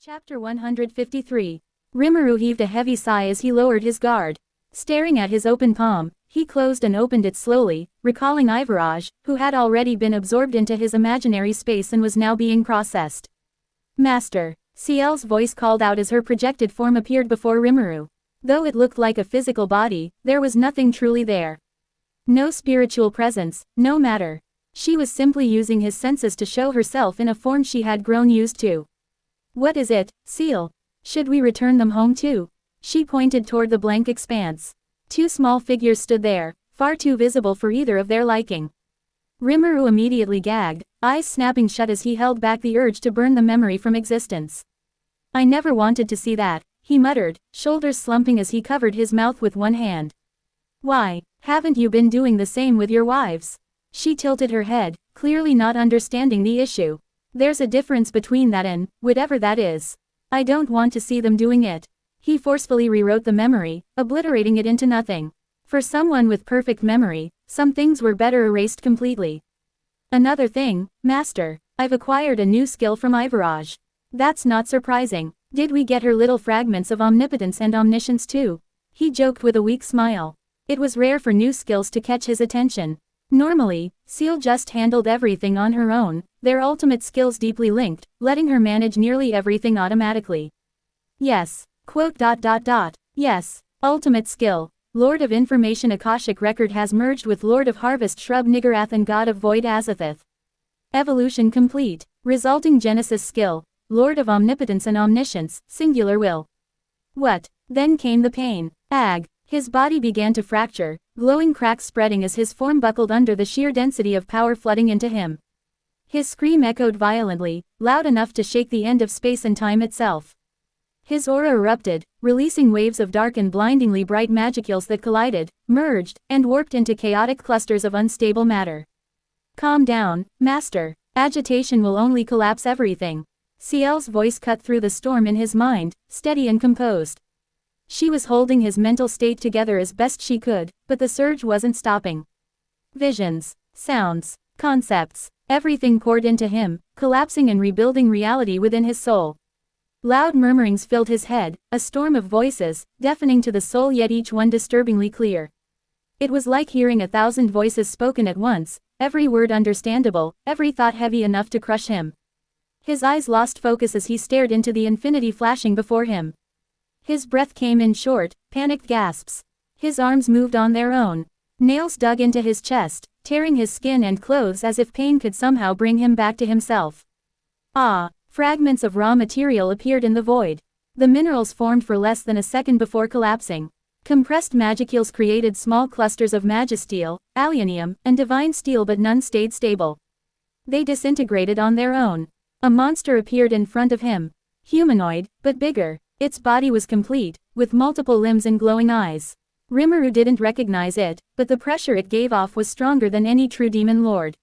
Chapter 153. Rimuru heaved a heavy sigh as he lowered his guard. Staring at his open palm, he closed and opened it slowly, recalling Ivaraj, who had already been absorbed into his imaginary space and was now being processed. Master, Ciel's voice called out as her projected form appeared before Rimuru. Though it looked like a physical body, there was nothing truly there. No spiritual presence, no matter. She was simply using his senses to show herself in a form she had grown used to. What is it, Ciel? Should we return them home too? She pointed toward the blank expanse. Two small figures stood there, far too visible for either of their liking. Rimuru immediately gagged, eyes snapping shut as he held back the urge to burn the memory from existence. I never wanted to see that, he muttered, shoulders slumping as he covered his mouth with one hand. Why, haven't you been doing the same with your wives? She tilted her head, clearly not understanding the issue. There's a difference between that and, whatever that is. I don't want to see them doing it. He forcefully rewrote the memory, obliterating it into nothing. For someone with perfect memory, some things were better erased completely. Another thing, Master, I've acquired a new skill from Ivaraj. That's not surprising. Did we get her little fragments of omnipotence and omniscience too? He joked with a weak smile. It was rare for new skills to catch his attention. Normally, Ciel just handled everything on her own, their ultimate skills deeply linked, letting her manage nearly everything automatically. Yes. Yes. Ultimate skill. Lord of Information Akashic Record has merged with Lord of Harvest Shrub Niggurath and God of Void Azathoth. Evolution complete. Resulting Genesis skill. Lord of Omnipotence and Omniscience, Singular Will. What? Then came the pain. Ag. His body began to fracture, glowing cracks spreading as his form buckled under the sheer density of power flooding into him. His scream echoed violently, loud enough to shake the end of space and time itself. His aura erupted, releasing waves of dark and blindingly bright magicules that collided, merged, and warped into chaotic clusters of unstable matter. Calm down, Master. Agitation will only collapse everything. Ciel's voice cut through the storm in his mind, steady and composed. She was holding his mental state together as best she could, but the surge wasn't stopping. Visions, sounds, concepts, everything poured into him, collapsing and rebuilding reality within his soul. Loud murmurings filled his head, a storm of voices, deafening to the soul yet each one disturbingly clear. It was like hearing 1,000 voices spoken at once, every word understandable, every thought heavy enough to crush him. His eyes lost focus as he stared into the infinity flashing before him. His breath came in short, panicked gasps. His arms moved on their own. Nails dug into his chest, tearing his skin and clothes as if pain could somehow bring him back to himself. Ah! Fragments of raw material appeared in the void. The minerals formed for less than a second before collapsing. Compressed magicules created small clusters of magisteel, alienium, and divine steel, but none stayed stable. They disintegrated on their own. A monster appeared in front of him. Humanoid, but bigger. Its body was complete, with multiple limbs and glowing eyes. Rimuru didn't recognize it, but the pressure it gave off was stronger than any true demon lord.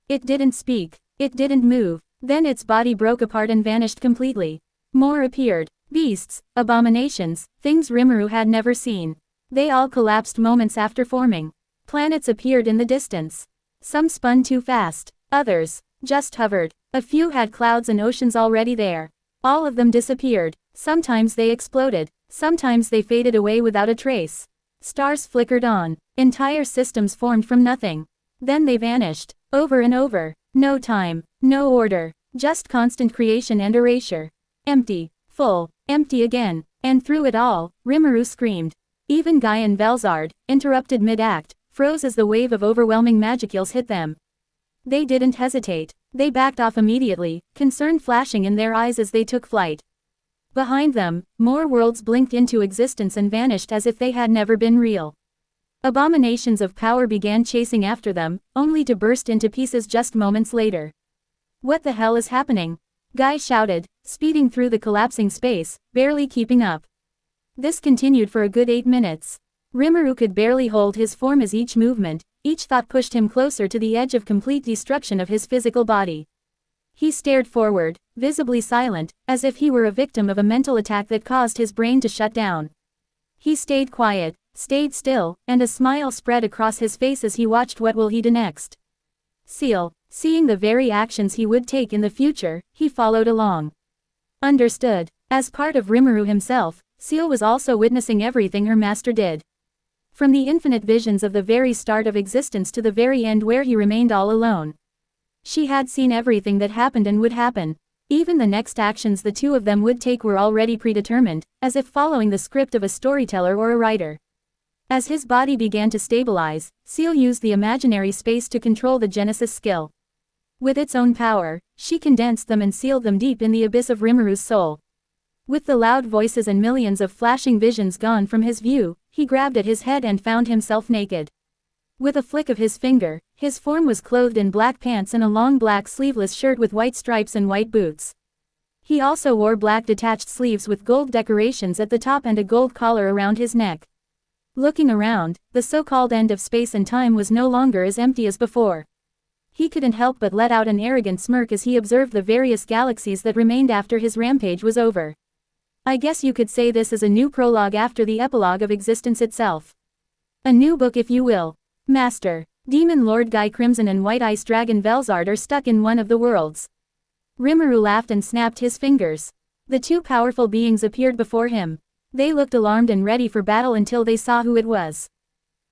It didn't speak. It didn't move. Then its body broke apart and vanished completely. More appeared. Beasts, abominations, things Rimuru had never seen. They all collapsed moments after forming. Planets appeared in the distance. Some spun too fast. Others just hovered. A few had clouds and oceans already there. All of them disappeared. Sometimes they exploded. Sometimes they faded away without a trace. Stars flickered on. Entire systems formed from nothing. Then they vanished. Over and over. No time. No order. Just constant creation and erasure. Empty. Full. Empty again. And through it all, Rimuru screamed. Even Guy and Velzard, interrupted mid-act, froze as the wave of overwhelming magicules hit them. They didn't hesitate. They backed off immediately, concern flashing in their eyes as they took flight. Behind them, more worlds blinked into existence and vanished as if they had never been real. Abominations of power began chasing after them, only to burst into pieces just moments later. What the hell is happening? Guy shouted, speeding through the collapsing space, barely keeping up. This continued for a good 8 minutes. Rimuru could barely hold his form as each movement, each thought pushed him closer to the edge of complete destruction of his physical body. He stared forward, visibly silent, as if he were a victim of a mental attack that caused his brain to shut down. He stayed quiet, stayed still, and a smile spread across his face as he watched what will he do next. Ciel, seeing the very actions he would take in the future, he followed along. Understood. As part of Rimuru himself, Seal was also witnessing everything her master did. From the infinite visions of the very start of existence to the very end where he remained all alone. She had seen everything that happened and would happen. Even the next actions the two of them would take were already predetermined, as if following the script of a storyteller or a writer. As his body began to stabilize, Seal used the imaginary space to control the Genesis skill. With its own power, she condensed them and sealed them deep in the abyss of Rimuru's soul. With the loud voices and millions of flashing visions gone from his view, he grabbed at his head and found himself naked. With a flick of his finger, his form was clothed in black pants and a long black sleeveless shirt with white stripes and white boots. He also wore black detached sleeves with gold decorations at the top and a gold collar around his neck. Looking around, the so-called end of space and time was no longer as empty as before. He couldn't help but let out an arrogant smirk as he observed the various galaxies that remained after his rampage was over. I guess you could say this is a new prologue after the epilogue of existence itself. A new book if you will. Master, Demon Lord Guy Crimson and White Ice Dragon Velzard are stuck in one of the worlds. Rimuru laughed and snapped his fingers. The two powerful beings appeared before him. They looked alarmed and ready for battle until they saw who it was.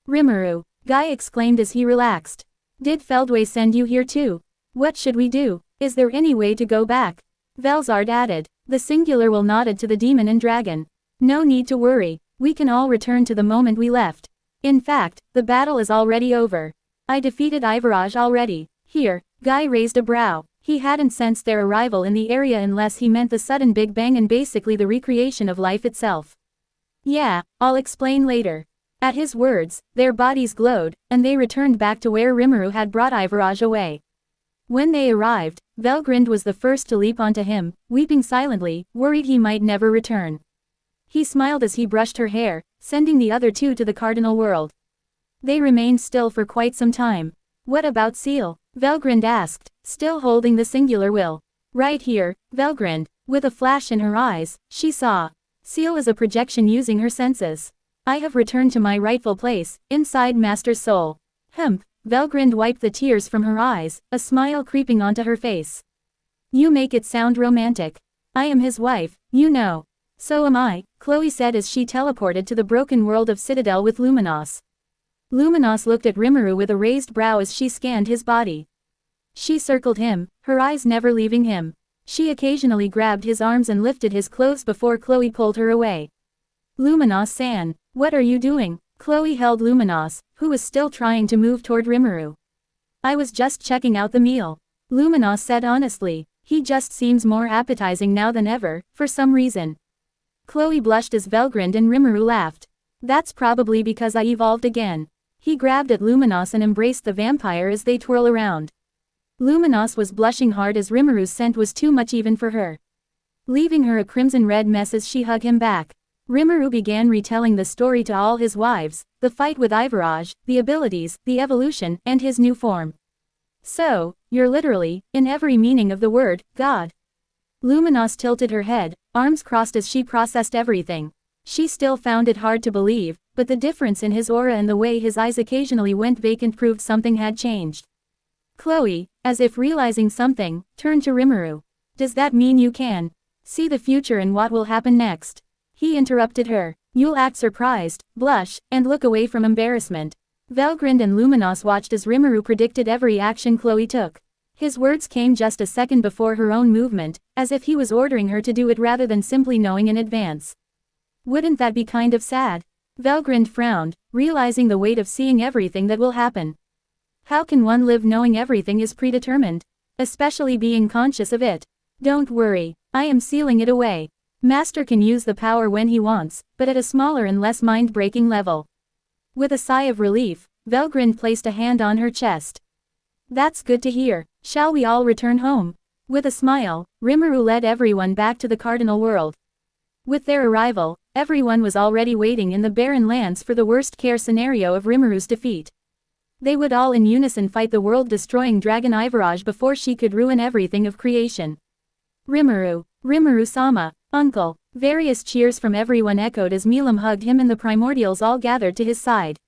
Rimuru, Guy exclaimed as he relaxed. Did Feldway send you here too? What should we do? Is there any way to go back? Velzard added. The singular will nodded to the demon and dragon. No need to worry, we can all return to the moment we left. In fact, the battle is already over. I defeated Ivaraj already. Here, Guy raised a brow. He hadn't sensed their arrival in the area unless he meant the sudden Big Bang and basically the recreation of life itself. Yeah, I'll explain later. At his words, their bodies glowed, and they returned back to where Rimuru had brought Ivaraj away. When they arrived, Velgrind was the first to leap onto him, weeping silently, worried he might never return. He smiled as he brushed her hair, sending the other two to the cardinal world. They remained still for quite some time. What about Seal? Velgrind asked, still holding the singular will. Right here, Velgrind. With a flash in her eyes, she saw. Seal is a projection using her senses. I have returned to my rightful place, inside Master's soul. Humph. Velgrind wiped the tears from her eyes, a smile creeping onto her face. You make it sound romantic. I am his wife, you know. So am I, Chloe said as she teleported to the broken world of Citadel with Luminos. Luminos looked at Rimuru with a raised brow as she scanned his body. She circled him, her eyes never leaving him. She occasionally grabbed his arms and lifted his clothes before Chloe pulled her away. Luminos-san, what are you doing? Chloe held Luminos, who was still trying to move toward Rimuru. I was just checking out the meal. Luminos said honestly, he just seems more appetizing now than ever, for some reason. Chloe blushed as Velgrind and Rimuru laughed. That's probably because I evolved again. He grabbed at Luminos and embraced the vampire as they twirl around. Luminos was blushing hard as Rimuru's scent was too much even for her. Leaving her a crimson-red mess as she hugged him back. Rimuru began retelling the story to all his wives, the fight with Ivaraj, the abilities, the evolution, and his new form. So, you're literally, in every meaning of the word, God. Luminos tilted her head, arms crossed as she processed everything. She still found it hard to believe, but the difference in his aura and the way his eyes occasionally went vacant proved something had changed. Chloe, as if realizing something, turned to Rimuru. Does that mean you can see the future and what will happen next? He interrupted her. You'll act surprised, blush, and look away from embarrassment. Velgrind and Luminos watched as Rimuru predicted every action Chloe took. His words came just a second before her own movement, as if he was ordering her to do it rather than simply knowing in advance. Wouldn't that be kind of sad? Velgrind frowned, realizing the weight of seeing everything that will happen. How can one live knowing everything is predetermined? Especially being conscious of it. Don't worry, I am sealing it away. Master can use the power when he wants, but at a smaller and less mind-breaking level. With a sigh of relief, Velgrind placed a hand on her chest. That's good to hear. Shall we all return home? With a smile, Rimuru led everyone back to the Cardinal World. With their arrival, everyone was already waiting in the barren lands for the worst-case scenario of Rimuru's defeat. They would all in unison fight the world-destroying dragon Ivaraj before she could ruin everything of creation. Rimuru, Rimuru-sama, uncle. Various cheers from everyone echoed as Milam hugged him and the primordials all gathered to his side.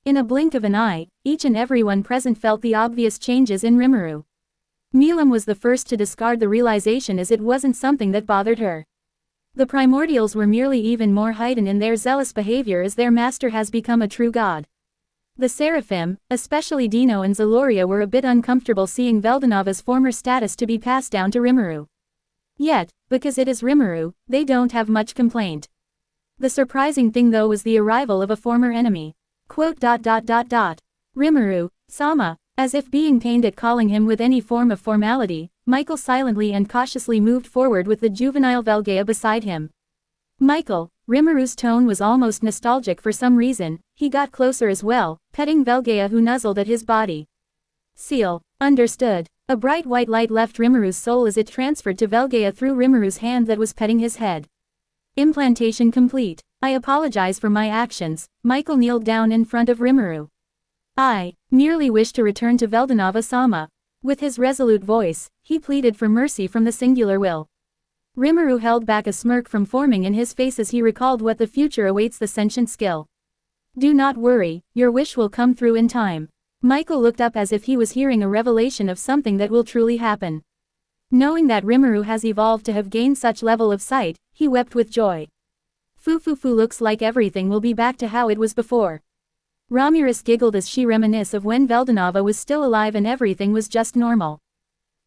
In a blink of an eye, each and everyone present felt the obvious changes in Rimuru. Milam was the first to discard the realization as it wasn't something that bothered her. The primordials were merely even more heightened in their zealous behavior as their master has become a true god. The seraphim, especially Dino and Zaloria, were a bit uncomfortable seeing Veldanova's former status to be passed down to Rimuru. Yet, because it is Rimuru, they don't have much complaint. The surprising thing though was the arrival of a former enemy. Rimuru, Sama. As if being pained at calling him with any form of formality, Michael silently and cautiously moved forward with the juvenile Velgea beside him. Michael, Rimuru's tone was almost nostalgic for some reason. He got closer as well, petting Velgea who nuzzled at his body. Seal. Understood. A bright white light left Rimuru's soul as it transferred to Velgea through Rimuru's hand that was petting his head. Implantation complete. I apologize for my actions. Michael kneeled down in front of Rimuru. I merely wish to return to Veldanova-sama. With his resolute voice, he pleaded for mercy from the singular will. Rimuru held back a smirk from forming in his face as he recalled what the future awaits the sentient skill. Do not worry, your wish will come through in time. Michael looked up as if he was hearing a revelation of something that will truly happen. Knowing that Rimuru has evolved to have gained such level of sight, he wept with joy. Fufufu, looks like everything will be back to how it was before. Ramirez giggled as she reminisced of when Veldanova was still alive and everything was just normal.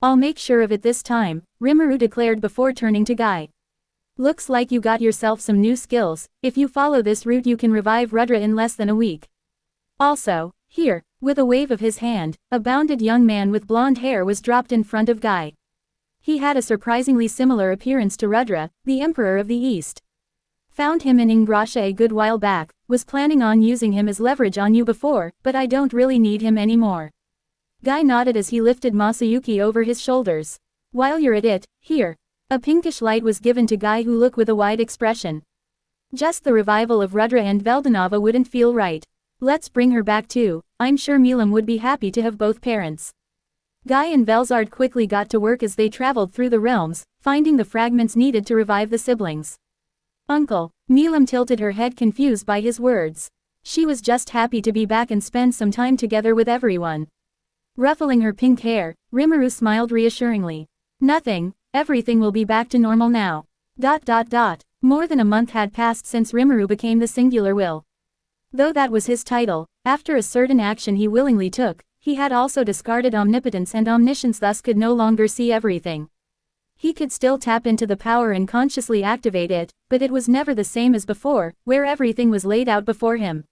I'll make sure of it this time, Rimuru declared before turning to Guy. Looks like you got yourself some new skills. If you follow this route you can revive Rudra in less than a week. Also, here, with a wave of his hand, a bounded young man with blonde hair was dropped in front of Guy. He had a surprisingly similar appearance to Rudra, the Emperor of the East. Found him in Ingrasha a good while back, was planning on using him as leverage on you before, but I don't really need him anymore. Guy nodded as he lifted Masayuki over his shoulders. While you're at it, here. A pinkish light was given to Guy who looked with a wide expression. Just the revival of Rudra and Veldanova wouldn't feel right. Let's bring her back too. I'm sure Milam would be happy to have both parents. Guy and Velzard quickly got to work as they traveled through the realms, finding the fragments needed to revive the siblings. Uncle, Milam tilted her head confused by his words. She was just happy to be back and spend some time together with everyone. Ruffling her pink hair, Rimuru smiled reassuringly. Nothing, everything will be back to normal now. More than a month had passed since Rimuru became the singular will. Though that was his title, after a certain action he willingly took, he had also discarded omnipotence and omniscience, thus could no longer see everything. He could still tap into the power and consciously activate it, but it was never the same as before, where everything was laid out before him.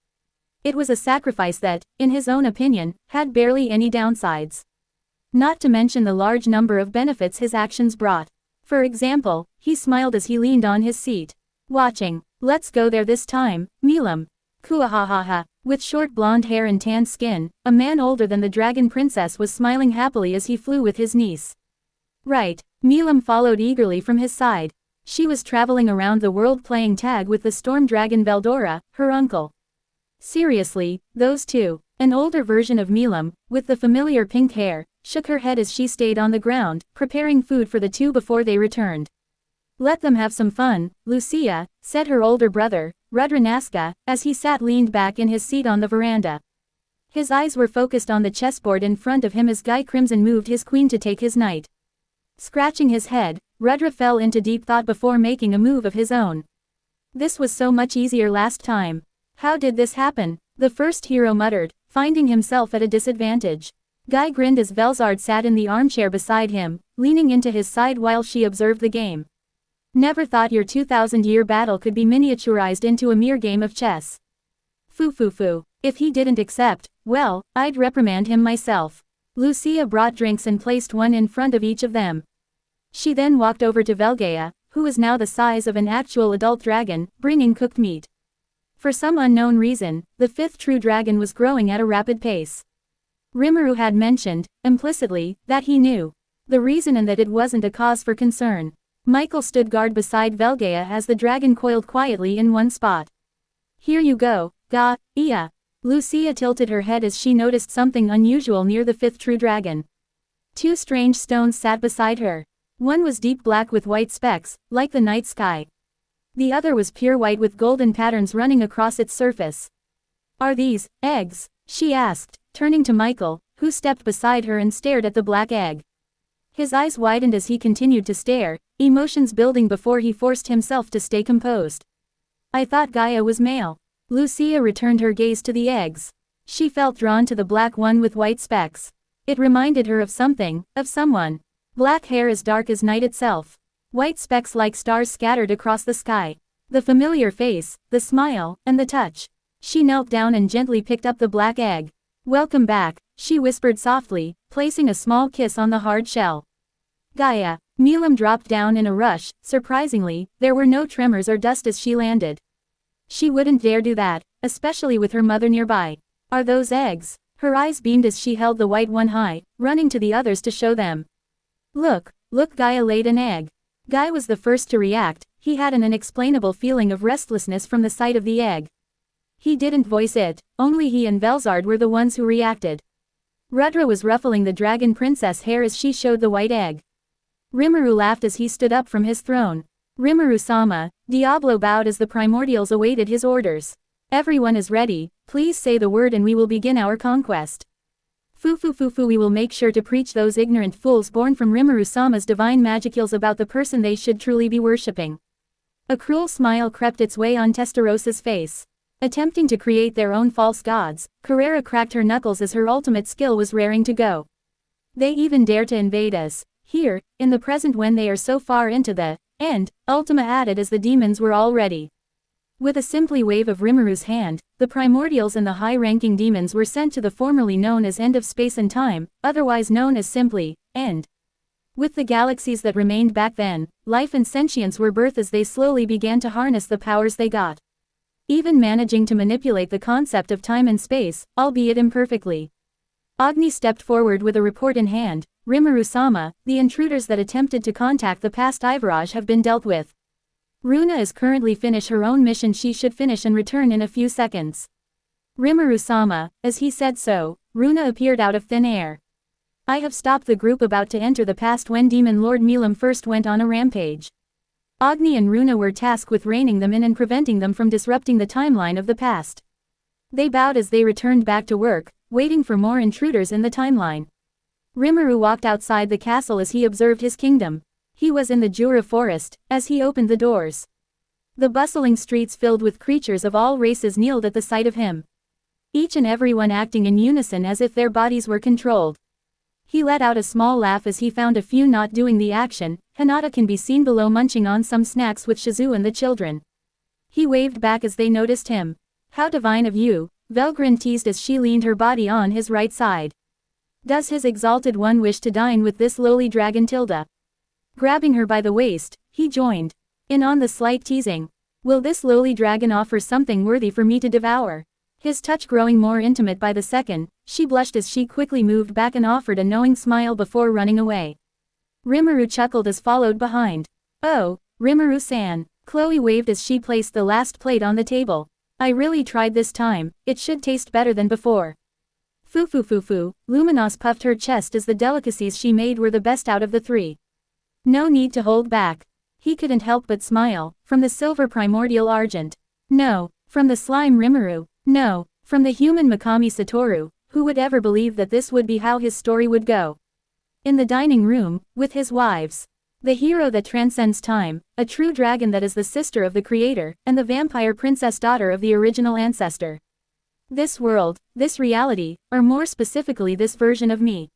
It was a sacrifice that, in his own opinion, had barely any downsides. Not to mention the large number of benefits his actions brought. For example, he smiled as he leaned on his seat. Watching. Let's go there this time, Milam. Kuahahaha. With short blonde hair and tan skin, a man older than the dragon princess was smiling happily as he flew with his niece. Right. Milam followed eagerly from his side. She was traveling around the world playing tag with the storm dragon Veldora, her uncle. Seriously, those two. An older version of Milam, with the familiar pink hair, shook her head as she stayed on the ground, preparing food for the two before they returned. Let them have some fun, Lucia, said her older brother, Rudranaska, as he sat leaned back in his seat on the veranda. His eyes were focused on the chessboard in front of him as Guy Crimson moved his queen to take his knight. Scratching his head, Rudra fell into deep thought before making a move of his own. This was so much easier last time. How did this happen? The first hero muttered, finding himself at a disadvantage. Guy grinned as Velzard sat in the armchair beside him, leaning into his side while she observed the game. Never thought your 2,000-year battle could be miniaturized into a mere game of chess. Foo. If he didn't accept, well, I'd reprimand him myself. Lucia brought drinks and placed one in front of each of them. She then walked over to Velgea, who was now the size of an actual adult dragon, bringing cooked meat. For some unknown reason, the fifth true dragon was growing at a rapid pace. Rimuru had mentioned, implicitly, that he knew the reason and that it wasn't a cause for concern. Michael stood guard beside Velgea as the dragon coiled quietly in one spot. Here you go, Iya. Lucia tilted her head as she noticed something unusual near the fifth true dragon. Two strange stones sat beside her. One was deep black with white specks, like the night sky. The other was pure white with golden patterns running across its surface. Are these eggs? She asked, turning to Michael, who stepped beside her and stared at the black egg. His eyes widened as he continued to stare, emotions building before he forced himself to stay composed. I thought Gaia was male. Lucia returned her gaze to the eggs. She felt drawn to the black one with white specks. It reminded her of something, of someone. Black hair as dark as night itself. White specks like stars scattered across the sky. The familiar face, the smile, and the touch. She knelt down and gently picked up the black egg. "Welcome back," she whispered softly, placing a small kiss on the hard shell. Gaia. Milam dropped down in a rush. Surprisingly, there were no tremors or dust as she landed. She wouldn't dare do that, especially with her mother nearby. "Are those eggs?" Her eyes beamed as she held the white one high, running to the others to show them. Look, Gaia laid an egg. Guy was the first to react. He had an unexplainable feeling of restlessness from the sight of the egg. He didn't voice it, only he and Velzard were the ones who reacted. Rudra was ruffling the dragon princess hair as she showed the white egg. Rimuru laughed as he stood up from his throne. "Rimuru-sama," Diablo bowed as the primordials awaited his orders. "Everyone is ready, please say the word and we will begin our conquest." Fufu, we will make sure to preach those ignorant fools born from Rimuru-sama's divine magicals about the person they should truly be worshipping. A cruel smile crept its way on Testarosa's face. Attempting to create their own false gods, Carrera cracked her knuckles as her ultimate skill was raring to go. They even dare to invade us. Here, in the present when they are so far into the end, Ultima added as the demons were all ready. With a simply wave of Rimuru's hand, the primordials and the high-ranking demons were sent to the formerly known as End of Space and Time, otherwise known as simply, End. With the galaxies that remained back then, life and sentience were birthed as they slowly began to harness the powers they got. Even managing to manipulate the concept of time and space, albeit imperfectly. Agni stepped forward with a report in hand. "Rimuru-sama, the intruders that attempted to contact the past Ivaraj have been dealt with. Runa is currently finished her own mission. She should finish and return in a few seconds." Rimuru-sama, as he said so, Runa appeared out of thin air. "I have stopped the group about to enter the past when Demon Lord Milam first went on a rampage. Agni and Runa were tasked with reining them in and preventing them from disrupting the timeline of the past." They bowed as they returned back to work, waiting for more intruders in the timeline. Rimuru walked outside the castle as he observed his kingdom. He was in the Jura forest, as he opened the doors. The bustling streets filled with creatures of all races kneeled at the sight of him. Each and every one acting in unison as if their bodies were controlled. He let out a small laugh as he found a few not doing the action. Hinata can be seen below munching on some snacks with Shizu and the children. He waved back as they noticed him. "How divine of you," Velgrin teased as she leaned her body on his right side. "Does his exalted one wish to dine with this lowly dragon Tilda?" Grabbing her by the waist, he joined in on the slight teasing. "Will this lowly dragon offer something worthy for me to devour?" His touch growing more intimate by the second, she blushed as she quickly moved back and offered a knowing smile before running away. Rimuru chuckled as followed behind. "Oh, Rimuru-san." Chloe waved as she placed the last plate on the table. "I really tried this time, it should taste better than before." Fufu, Luminos puffed her chest as the delicacies she made were the best out of the three. No need to hold back. He couldn't help but smile. From the silver primordial Argent. No. From the slime Rimuru. No. From the human Mikami Satoru. Who would ever believe that this would be how his story would go? In the dining room, with his wives. The hero that transcends time, a true dragon that is the sister of the creator, and the vampire princess daughter of the original ancestor. This world, this reality, or more specifically this version of me.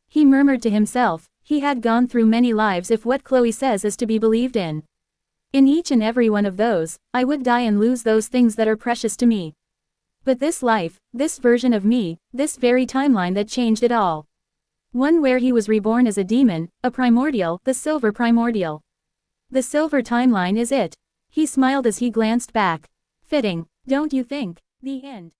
He murmured to himself, he had gone through many lives if what Chloe says is to be believed in. In each and every one of those, I would die and lose those things that are precious to me. But this life, this version of me, this very timeline that changed it all. One where he was reborn as a demon, a primordial, the silver primordial. The silver timeline is it. He smiled as he glanced back. Fitting, don't you think? The end.